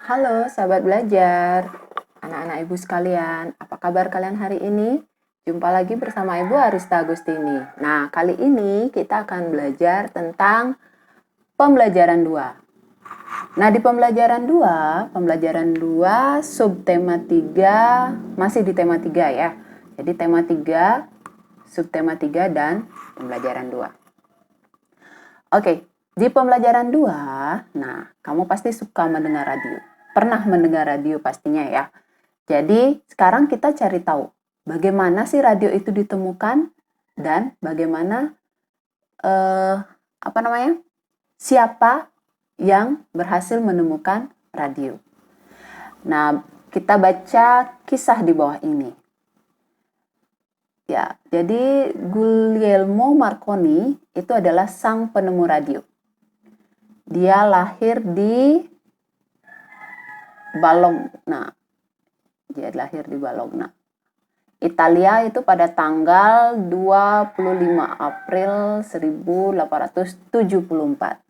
Halo sahabat belajar, anak-anak ibu sekalian, apa kabar kalian hari ini? Jumpa lagi bersama Ibu Arista Agustini. Nah, kali ini kita akan belajar tentang pembelajaran 2. Nah, di pembelajaran 2, subtema 3, masih di tema 3 ya. Jadi tema 3, subtema 3 dan pembelajaran 2. Oke, di pembelajaran 2, nah, kamu pasti suka mendengar radio. Pernah mendengar radio pastinya ya. Jadi, sekarang kita cari tahu bagaimana sih radio itu ditemukan dan bagaimana siapa yang berhasil menemukan radio. Nah, kita baca kisah di bawah ini. Ya, jadi Guglielmo Marconi itu adalah sang penemu radio. Dia lahir di Bologna. Italia itu pada tanggal 25 April 1874.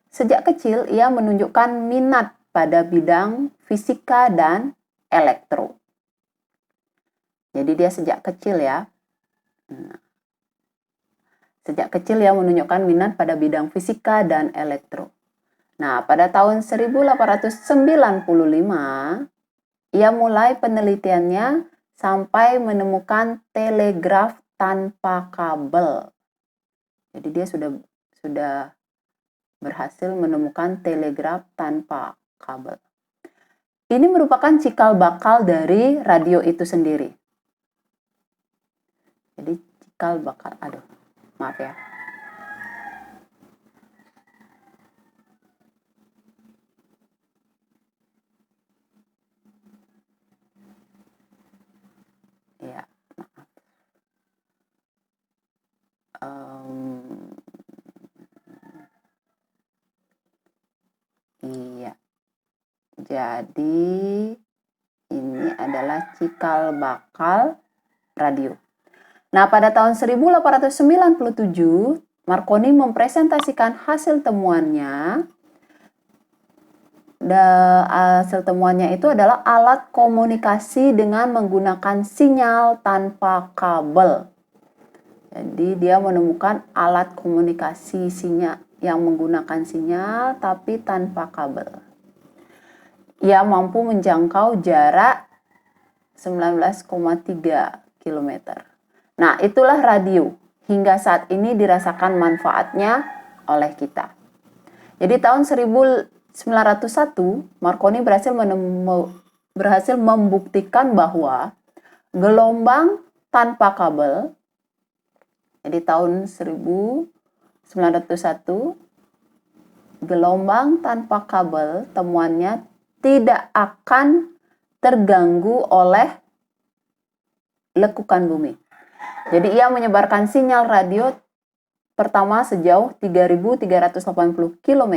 Sejak kecil ia menunjukkan minat pada bidang fisika dan elektro. Jadi dia sejak kecil ya. Sejak kecil ia menunjukkan minat pada bidang fisika dan elektro. Nah, pada tahun 1895 ia mulai penelitiannya sampai menemukan telegraf tanpa kabel. Jadi dia sudah berhasil menemukan telegraf tanpa kabel. Ini merupakan cikal bakal dari radio itu sendiri. Jadi cikal bakal, maaf ya. Ya, maaf. Iya. Jadi ini adalah cikal bakal radio. Nah, pada tahun 1897, Marconi mempresentasikan hasil temuannya. Hasil temuannya itu adalah alat komunikasi dengan menggunakan sinyal tanpa kabel. Jadi dia menemukan alat komunikasi sinyal yang menggunakan sinyal tapi tanpa kabel. Ia mampu menjangkau jarak 19,3 km. Nah, itulah radio. Hingga saat ini dirasakan manfaatnya oleh kita. Jadi tahun 1901, Marconi berhasil membuktikan bahwa gelombang tanpa kabel, jadi tahun 1901, gelombang tanpa kabel temuannya tidak akan terganggu oleh lekukan bumi. Jadi ia menyebarkan sinyal radio pertama sejauh 3.380 km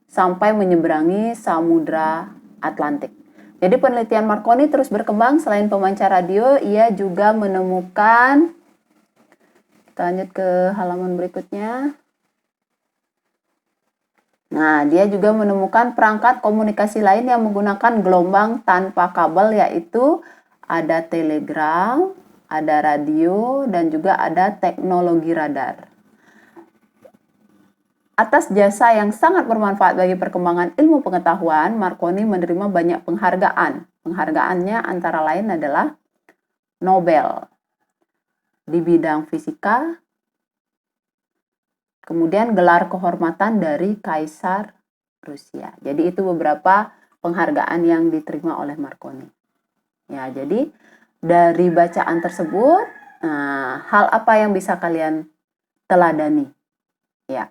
sampai menyeberangi Samudra Atlantik. Jadi penelitian Marconi terus berkembang. Selain pemancar radio, ia juga menemukan, kita lanjut ke halaman berikutnya. Nah, dia juga menemukan perangkat komunikasi lain yang menggunakan gelombang tanpa kabel, yaitu ada telegram, ada radio, dan juga ada teknologi radar. Atas jasa yang sangat bermanfaat bagi perkembangan ilmu pengetahuan, Marconi menerima banyak penghargaan. Penghargaannya antara lain adalah Nobel di bidang fisika, kemudian gelar kehormatan dari Kaisar Rusia. Jadi itu beberapa penghargaan yang diterima oleh Marconi. Ya, jadi dari bacaan tersebut, hal apa yang bisa kalian teladani? Ya,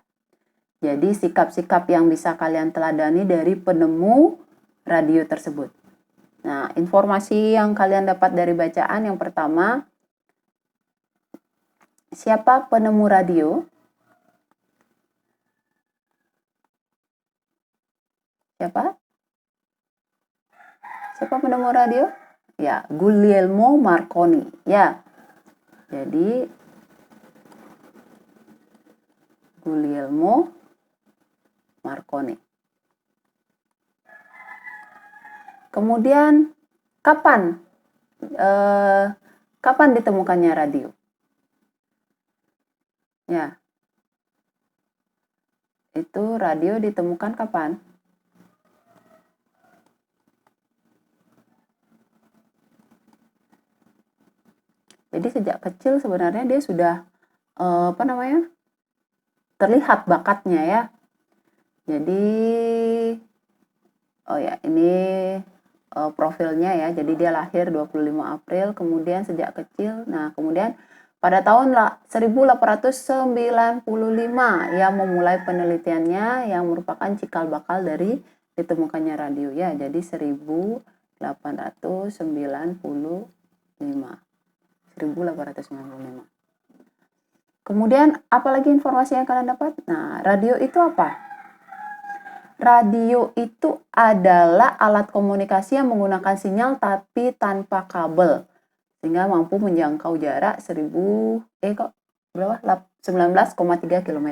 jadi sikap-sikap yang bisa kalian teladani dari penemu radio tersebut. Nah, informasi yang kalian dapat dari bacaan yang pertama, siapa penemu radio? Siapa penemu radio? Ya, Guglielmo Marconi. Ya, jadi Guglielmo Marconi. Kemudian kapan kapan ditemukannya radio? Ya, itu radio ditemukan kapan? Jadi sejak kecil sebenarnya dia sudah terlihat bakatnya ya. Jadi ini profilnya ya. Jadi dia lahir 25 April, kemudian sejak kecil. Nah, kemudian pada tahun 1895 ia memulai penelitiannya yang merupakan cikal bakal dari ditemukannya radio ya. Jadi 1895. Kemudian apalagi informasi yang kalian dapat? Nah, radio itu apa? Radio itu adalah alat komunikasi yang menggunakan sinyal tapi tanpa kabel, sehingga mampu menjangkau jarak 19,3 km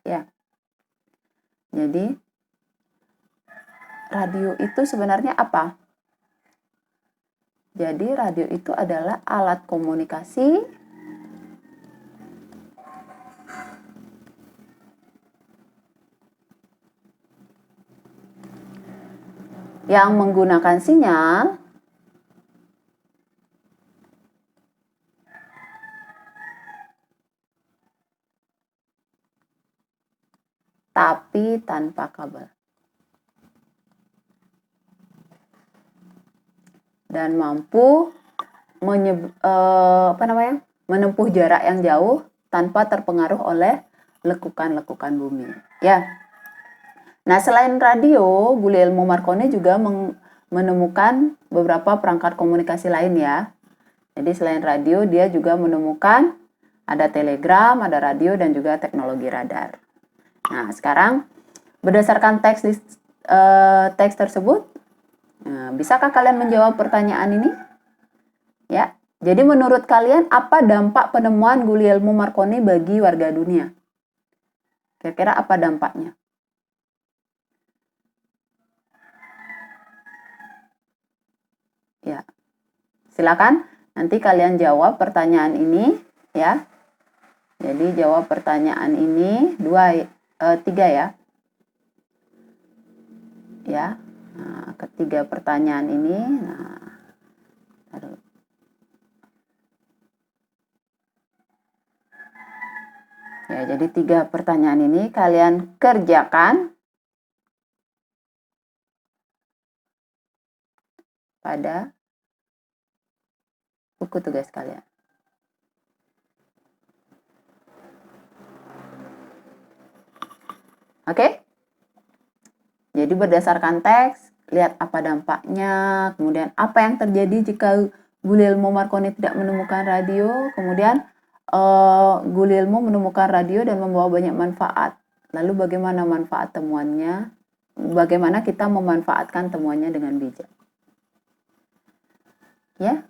ya. Jadi radio itu sebenarnya apa? Jadi radio itu adalah alat komunikasi yang menggunakan sinyal tapi tanpa kabel dan mampu menempuh jarak yang jauh tanpa terpengaruh oleh lekukan-lekukan bumi ya. Nah, selain radio, Guglielmo Marconi juga menemukan beberapa perangkat komunikasi lain ya. Jadi selain radio, dia juga menemukan ada telegram, ada radio, dan juga teknologi radar. Nah, sekarang berdasarkan teks tersebut, bisakah kalian menjawab pertanyaan ini? Ya. Jadi menurut kalian apa dampak penemuan Guglielmo Marconi bagi warga dunia? Kira-kira apa dampaknya? Ya, silakan nanti kalian jawab pertanyaan ini ya. Jadi jawab pertanyaan ini 3 ya. Ya, nah, ketiga pertanyaan ini. Ya, jadi 3 pertanyaan ini kalian kerjakan pada buku tugas kalian. Oke? Jadi berdasarkan teks, lihat apa dampaknya, kemudian apa yang terjadi jika Guglielmo Marconi tidak menemukan radio, kemudian Guglielmo menemukan radio dan membawa banyak manfaat. Lalu bagaimana manfaat temuannya? Bagaimana kita memanfaatkan temuannya dengan bijak? Ya?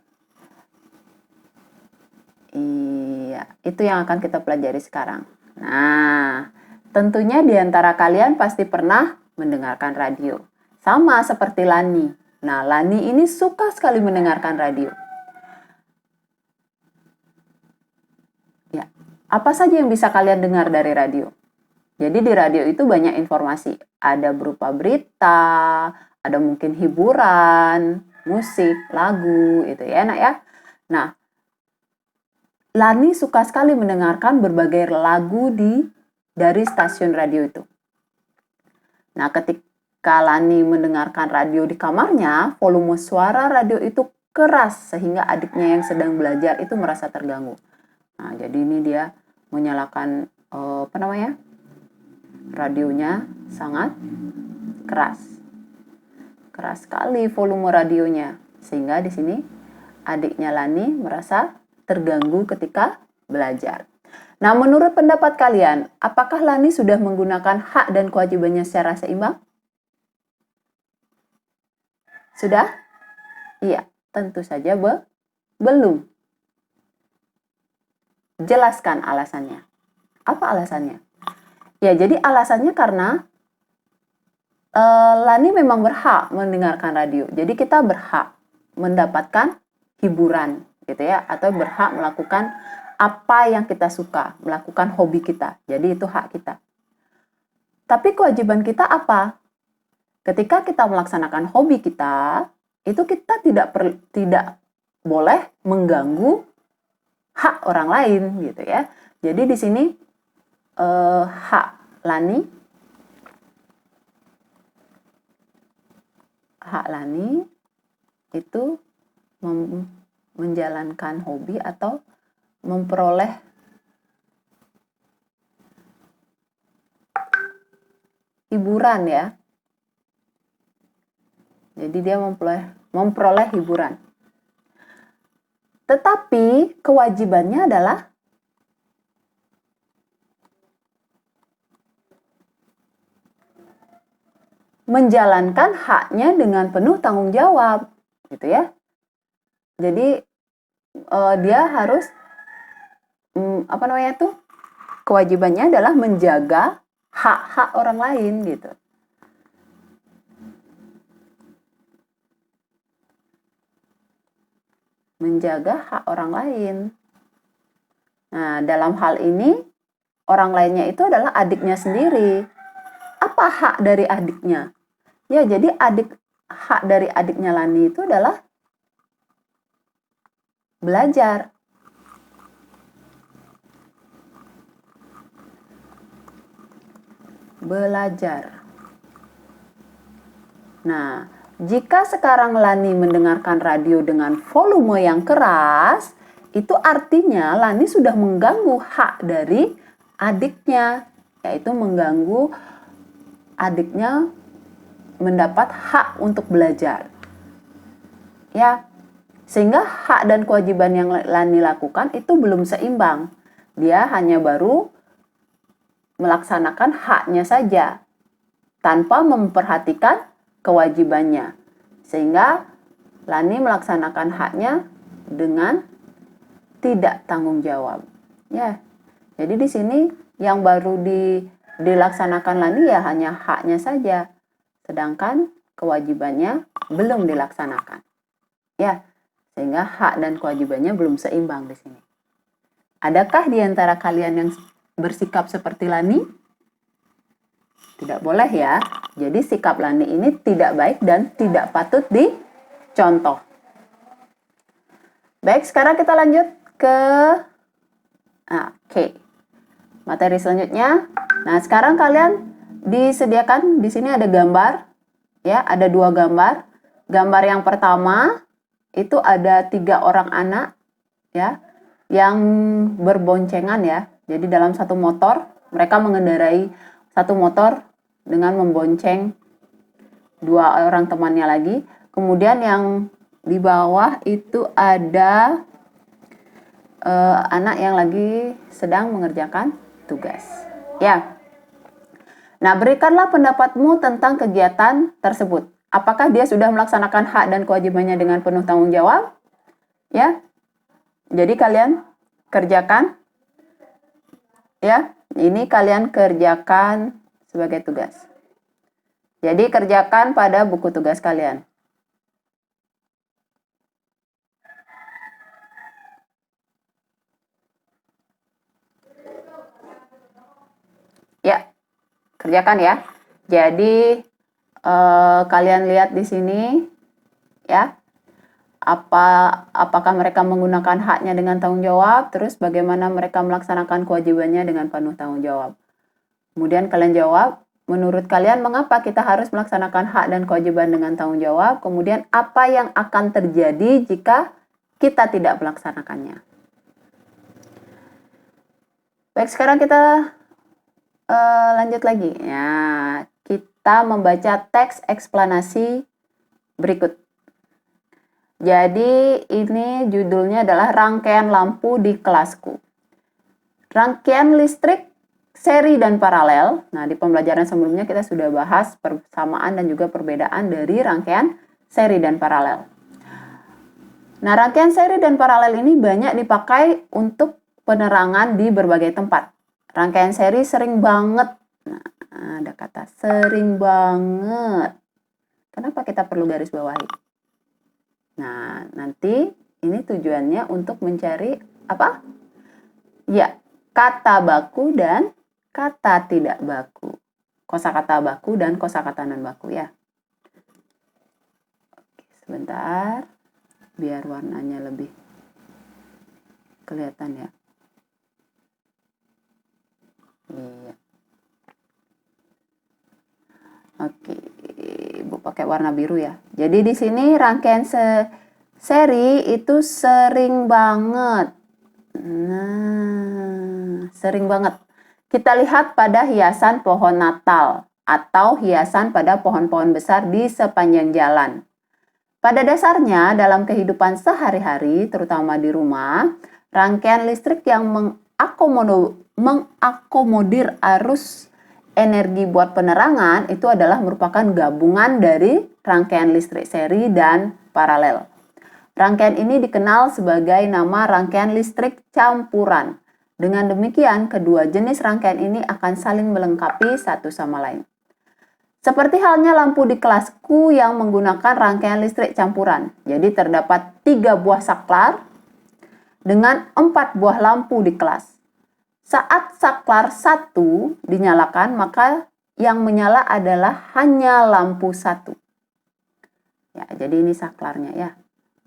Iya, itu yang akan kita pelajari sekarang. Nah, tentunya di antara kalian pasti pernah mendengarkan radio. Sama seperti Lani. Nah, Lani ini suka sekali mendengarkan radio. Ya, apa saja yang bisa kalian dengar dari radio? Jadi di radio itu banyak informasi. Ada berupa berita, ada mungkin hiburan, musik, lagu, itu ya enak ya. Nah, Lani suka sekali mendengarkan berbagai lagu dari stasiun radio itu. Nah, ketika Lani mendengarkan radio di kamarnya, volume suara radio itu keras sehingga adiknya yang sedang belajar itu merasa terganggu. Nah, jadi ini dia menyalakan radionya sangat keras. Keras sekali volume radionya sehingga di sini adiknya Lani merasa terganggu ketika belajar. Nah, menurut pendapat kalian, apakah Lani sudah menggunakan hak dan kewajibannya secara seimbang? Sudah? Iya, tentu saja belum. Jelaskan alasannya. Apa alasannya? Ya, jadi alasannya karena Lani memang berhak mendengarkan radio. Jadi kita berhak mendapatkan hiburan gitu ya, atau berhak melakukan apa yang kita suka, melakukan hobi kita. Jadi itu hak kita. Tapi kewajiban kita apa? Ketika kita melaksanakan hobi kita, itu kita tidak boleh mengganggu hak orang lain gitu ya. Jadi di sini hak Lani itu menjalankan hobi atau memperoleh hiburan ya. Jadi dia memperoleh hiburan. Tetapi kewajibannya adalah menjalankan haknya dengan penuh tanggung jawab, gitu ya. Jadi dia harus kewajibannya adalah menjaga hak-hak orang lain gitu. Menjaga hak orang lain. Nah, dalam hal ini orang lainnya itu adalah adiknya sendiri. Apa hak dari adiknya? Ya, jadi hak dari adiknya Lani itu adalah belajar. Nah, jika sekarang Lani mendengarkan radio dengan volume yang keras, itu artinya Lani sudah mengganggu hak dari adiknya, yaitu mengganggu adiknya mendapat hak untuk belajar. Ya, sehingga hak dan kewajiban yang Lani lakukan itu belum seimbang. Dia hanya baru melaksanakan haknya saja tanpa memperhatikan kewajibannya, sehingga Lani melaksanakan haknya dengan tidak tanggung jawab. Ya, jadi di sini yang baru dilaksanakan Lani ya hanya haknya saja, sedangkan kewajibannya belum dilaksanakan. Ya, sehingga hak dan kewajibannya belum seimbang di sini. Adakah di antara kalian yang bersikap seperti Lani? Tidak boleh ya. Jadi sikap Lani ini tidak baik dan tidak patut dicontoh. Baik, sekarang kita lanjut ke materi selanjutnya. Nah, sekarang kalian disediakan di sini ada gambar, ya, ada 2 gambar. Gambar yang pertama itu ada 3 orang anak, ya, yang berboncengan ya. Jadi dalam satu motor, mereka mengendarai satu motor dengan membonceng 2 orang temannya lagi. Kemudian yang di bawah itu ada anak yang lagi sedang mengerjakan tugas. Ya. Nah, berikanlah pendapatmu tentang kegiatan tersebut. Apakah dia sudah melaksanakan hak dan kewajibannya dengan penuh tanggung jawab? Ya. Jadi kalian kerjakan. Ya, ini kalian kerjakan sebagai tugas. Jadi kerjakan pada buku tugas kalian. Ya, kerjakan ya. Jadi kalian lihat di sini ya. Apakah mereka menggunakan haknya dengan tanggung jawab, terus bagaimana mereka melaksanakan kewajibannya dengan penuh tanggung jawab. Kemudian kalian jawab, menurut kalian mengapa kita harus melaksanakan hak dan kewajiban dengan tanggung jawab, kemudian apa yang akan terjadi jika kita tidak melaksanakannya. Baik, sekarang kita lanjut lagi. Ya, kita membaca teks eksplanasi berikut. Jadi ini judulnya adalah rangkaian lampu di kelasku. Rangkaian listrik seri dan paralel. Nah, di pembelajaran sebelumnya kita sudah bahas persamaan dan juga perbedaan dari rangkaian seri dan paralel. Nah, rangkaian seri dan paralel ini banyak dipakai untuk penerangan di berbagai tempat. Rangkaian seri sering banget Nah, ada kata sering banget. Kenapa kita perlu garis bawahi? Nah, nanti ini tujuannya untuk mencari apa? Ya, kata baku dan kata tidak baku. Kosakata baku dan kosakata non baku ya. Oke, sebentar, biar warnanya lebih kelihatan ya. Iya. Oke, Ibu pakai warna biru ya. Jadi di sini rangkaian seri itu sering banget. Nah, sering banget. Kita lihat pada hiasan pohon Natal atau hiasan pada pohon-pohon besar di sepanjang jalan. Pada dasarnya, dalam kehidupan sehari-hari, terutama di rumah, rangkaian listrik yang mengakomodir arus energi buat penerangan itu adalah merupakan gabungan dari rangkaian listrik seri dan paralel. Rangkaian ini dikenal sebagai nama rangkaian listrik campuran. Dengan demikian, kedua jenis rangkaian ini akan saling melengkapi satu sama lain. Seperti halnya lampu di kelasku yang menggunakan rangkaian listrik campuran. Jadi terdapat 3 buah saklar dengan 4 buah lampu di kelas. Saat saklar 1 dinyalakan, maka yang menyala adalah hanya lampu 1. Ya, jadi ini saklarnya ya.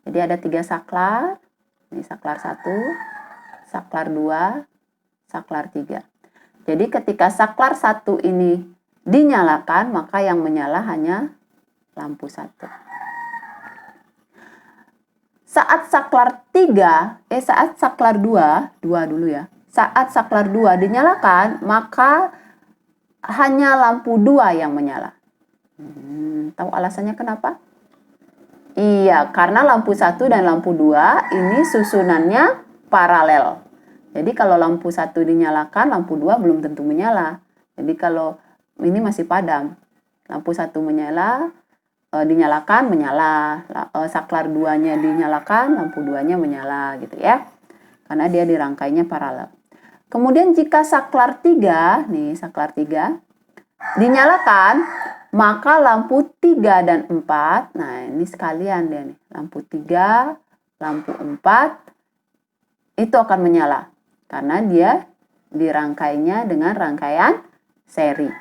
Jadi ada 3 saklar. Ini saklar 1, saklar 2, saklar 3. Jadi ketika saklar 1 ini dinyalakan, maka yang menyala hanya lampu 1. Saat saklar 2 dulu ya. Saat saklar 2 dinyalakan, maka hanya lampu 2 yang menyala. Tahu alasannya kenapa? Iya, karena lampu 1 dan lampu 2 ini susunannya paralel. Jadi kalau lampu 1 dinyalakan, lampu 2 belum tentu menyala. Jadi kalau ini masih padam, lampu 1 menyala, dinyalakan, menyala. Saklar 2-nya dinyalakan, lampu 2-nya menyala gitu ya. Karena dia dirangkainya paralel. Kemudian jika saklar 3, nih saklar 3, dinyalakan, maka lampu 3 dan 4, nah ini sekalian dia nih, lampu 3, lampu 4, itu akan menyala. Karena dia dirangkainya dengan rangkaian seri.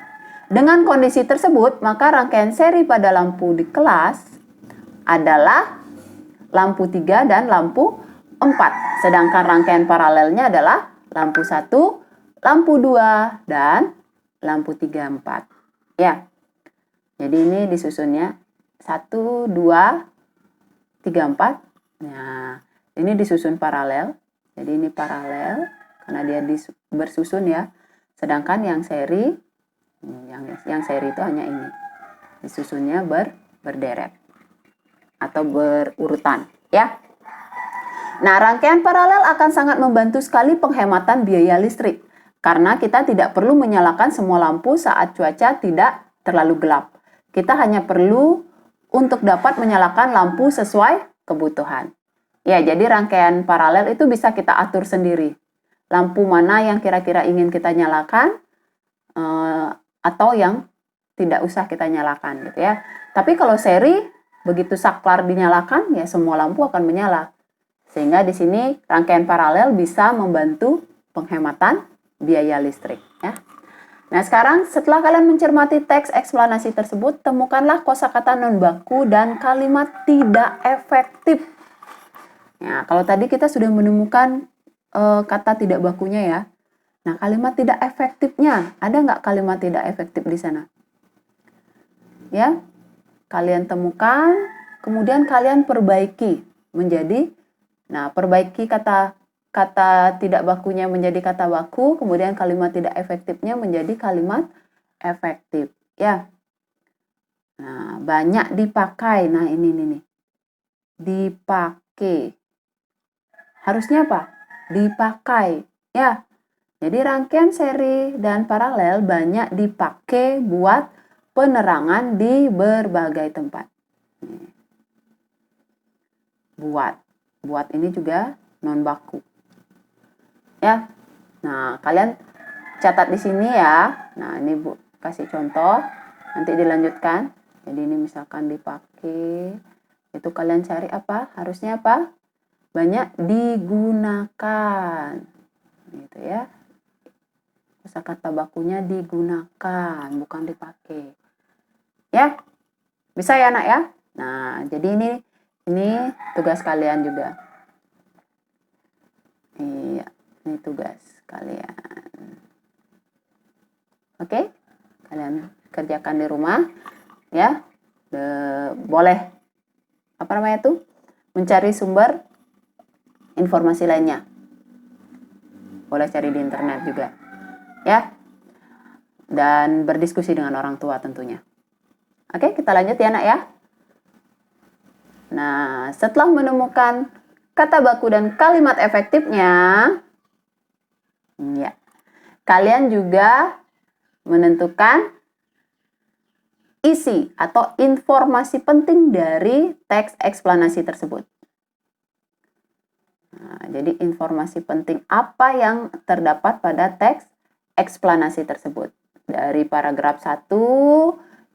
Dengan kondisi tersebut, maka rangkaian seri pada lampu di kelas adalah lampu 3 dan lampu 4. Sedangkan rangkaian paralelnya adalah lampu 1, lampu 2, dan lampu 3, 4. Ya. Jadi ini disusunnya 1, 2, 3, 4. Nah, ini disusun paralel. Jadi ini paralel karena dia bersusun ya. Sedangkan yang seri itu hanya ini. Disusunnya berderet atau berurutan ya. Nah, rangkaian paralel akan sangat membantu sekali penghematan biaya listrik karena kita tidak perlu menyalakan semua lampu saat cuaca tidak terlalu gelap. Kita hanya perlu untuk dapat menyalakan lampu sesuai kebutuhan. Ya, jadi rangkaian paralel itu bisa kita atur sendiri. Lampu mana yang kira-kira ingin kita nyalakan atau yang tidak usah kita nyalakan gitu ya. Tapi kalau seri, begitu saklar dinyalakan, ya semua lampu akan menyala. Sehingga di sini rangkaian paralel bisa membantu penghematan biaya listrik ya. Nah, sekarang setelah kalian mencermati teks eksplanasi tersebut, temukanlah kosakata non baku dan kalimat tidak efektif. Nah, kalau tadi kita sudah menemukan kata tidak bakunya ya. Nah, kalimat tidak efektifnya, ada nggak kalimat tidak efektif di sana? Ya, kalian temukan, kemudian kalian perbaiki menjadi, perbaiki kata tidak bakunya menjadi kata baku, kemudian kalimat tidak efektifnya menjadi kalimat efektif. Ya, nah banyak dipakai. Nah ini nih, dipakai. Harusnya apa? Dipakai. Ya, jadi rangkaian seri dan paralel banyak dipakai buat penerangan di berbagai tempat. Buat ini juga non baku. Ya. Nah, kalian catat di sini ya. Nah, ini Bu kasih contoh, nanti dilanjutkan. Jadi ini misalkan dipakai, itu kalian cari apa? Harusnya apa? Banyak digunakan. Gitu ya. Kosakata bakunya digunakan, bukan dipakai. Ya. Bisa ya, Nak ya? Nah, jadi ini tugas kalian juga. Iya, ini tugas kalian. Oke? Kalian kerjakan di rumah ya. Boleh apa namanya itu? Mencari sumber informasi lainnya. Boleh cari di internet juga. Ya. Dan berdiskusi dengan orang tua tentunya. Oke, kita lanjut ya, Nak ya. Nah, setelah menemukan kata baku dan kalimat efektifnya, ya, kalian juga menentukan isi atau informasi penting dari teks eksplanasi tersebut. Nah, jadi informasi penting apa yang terdapat pada teks eksplanasi tersebut. Dari paragraf 1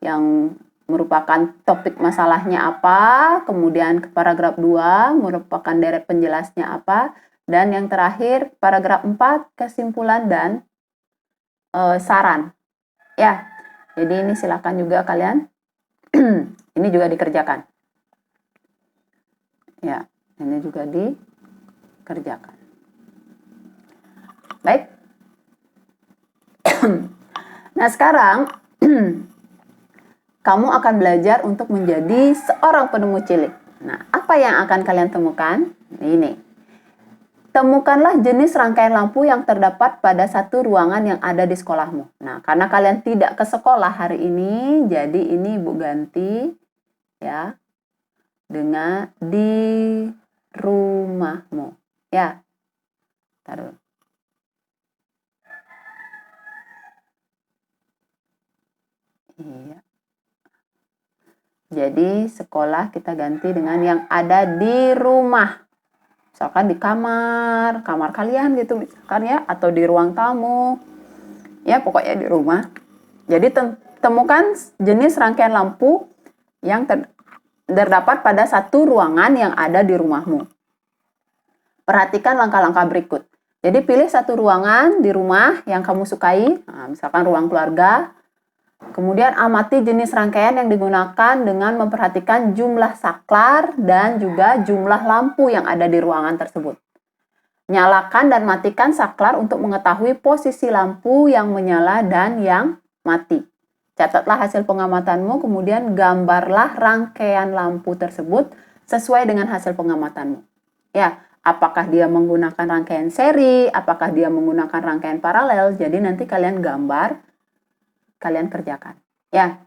yang merupakan topik masalahnya apa, kemudian ke paragraf 2 merupakan deret penjelasnya apa, dan yang terakhir paragraf 4 kesimpulan dan saran. Ya, jadi ini silakan juga kalian ini juga dikerjakan. Ya, ini juga dikerjakan. Baik. Nah, sekarang kamu akan belajar untuk menjadi seorang penemu cilik. Nah, apa yang akan kalian temukan? Ini. Temukanlah jenis rangkaian lampu yang terdapat pada satu ruangan yang ada di sekolahmu. Nah, karena kalian tidak ke sekolah hari ini, jadi ini Ibu ganti ya dengan di rumahmu. Ya. Taruh. Iya. Jadi sekolah kita ganti dengan yang ada di rumah. Misalkan di kamar kalian gitu misalkan ya, atau di ruang tamu. Ya, pokoknya di rumah. Jadi temukan jenis rangkaian lampu yang terdapat pada satu ruangan yang ada di rumahmu. Perhatikan langkah-langkah berikut. Jadi pilih satu ruangan di rumah yang kamu sukai, nah, misalkan ruang keluarga. Kemudian amati jenis rangkaian yang digunakan dengan memperhatikan jumlah saklar dan juga jumlah lampu yang ada di ruangan tersebut. Nyalakan dan matikan saklar untuk mengetahui posisi lampu yang menyala dan yang mati. Catatlah hasil pengamatanmu, kemudian gambarlah rangkaian lampu tersebut sesuai dengan hasil pengamatanmu. Ya, apakah dia menggunakan rangkaian seri, apakah dia menggunakan rangkaian paralel, jadi nanti kalian gambar, kalian kerjakan ya,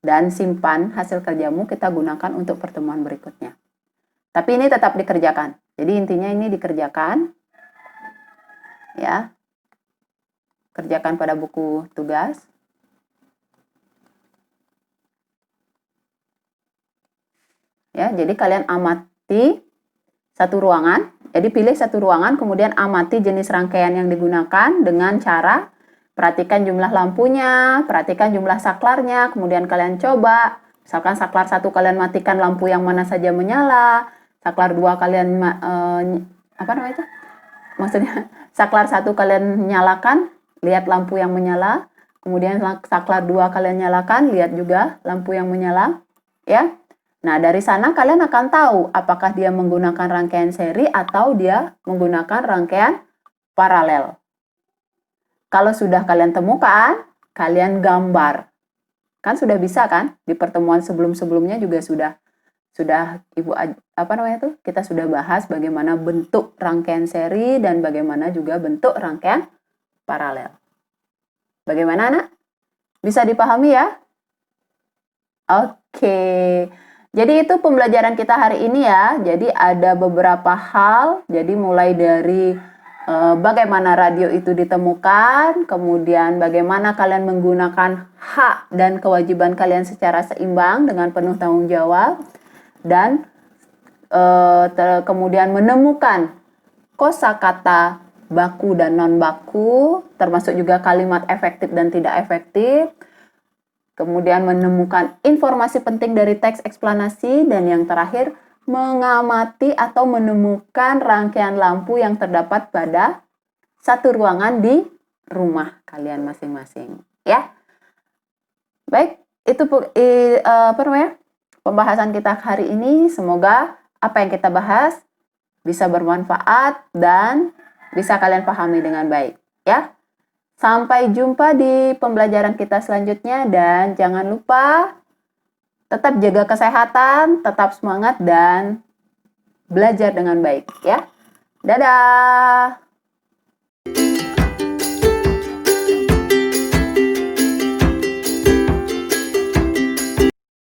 dan simpan hasil kerjamu, kita gunakan untuk pertemuan berikutnya. Tapi ini tetap dikerjakan, jadi intinya ini dikerjakan ya, kerjakan pada buku tugas. Ya, jadi kalian amati satu ruangan, jadi pilih satu ruangan, kemudian amati jenis rangkaian yang digunakan dengan cara perhatikan jumlah lampunya, perhatikan jumlah saklarnya, kemudian kalian coba, misalkan saklar 1 kalian matikan lampu yang mana saja menyala, saklar 2 kalian, apa namanya itu? Maksudnya, saklar 1 kalian nyalakan, lihat lampu yang menyala, kemudian saklar 2 kalian nyalakan, lihat juga lampu yang menyala, ya. Nah, dari sana kalian akan tahu apakah dia menggunakan rangkaian seri atau dia menggunakan rangkaian paralel. Kalau sudah kalian temukan, kalian gambar. Kan sudah bisa kan? Di pertemuan sebelum-sebelumnya juga sudah Ibu apa namanya itu? Kita sudah bahas bagaimana bentuk rangkaian seri dan bagaimana juga bentuk rangkaian paralel. Bagaimana, Nak? Bisa dipahami ya? Oke. Jadi itu pembelajaran kita hari ini ya. Jadi ada beberapa hal. Jadi mulai dari bagaimana radio itu ditemukan, kemudian bagaimana kalian menggunakan hak dan kewajiban kalian secara seimbang dengan penuh tanggung jawab, dan kemudian menemukan kosakata baku dan non baku, termasuk juga kalimat efektif dan tidak efektif. Kemudian menemukan informasi penting dari teks eksplanasi, dan yang terakhir mengamati atau menemukan rangkaian lampu yang terdapat pada satu ruangan di rumah kalian masing-masing, ya. Baik, itu pembahasan kita hari ini. Semoga apa yang kita bahas bisa bermanfaat dan bisa kalian pahami dengan baik, ya. Sampai jumpa di pembelajaran kita selanjutnya, dan jangan lupa tetap jaga kesehatan, tetap semangat dan belajar dengan baik, ya. Dadah.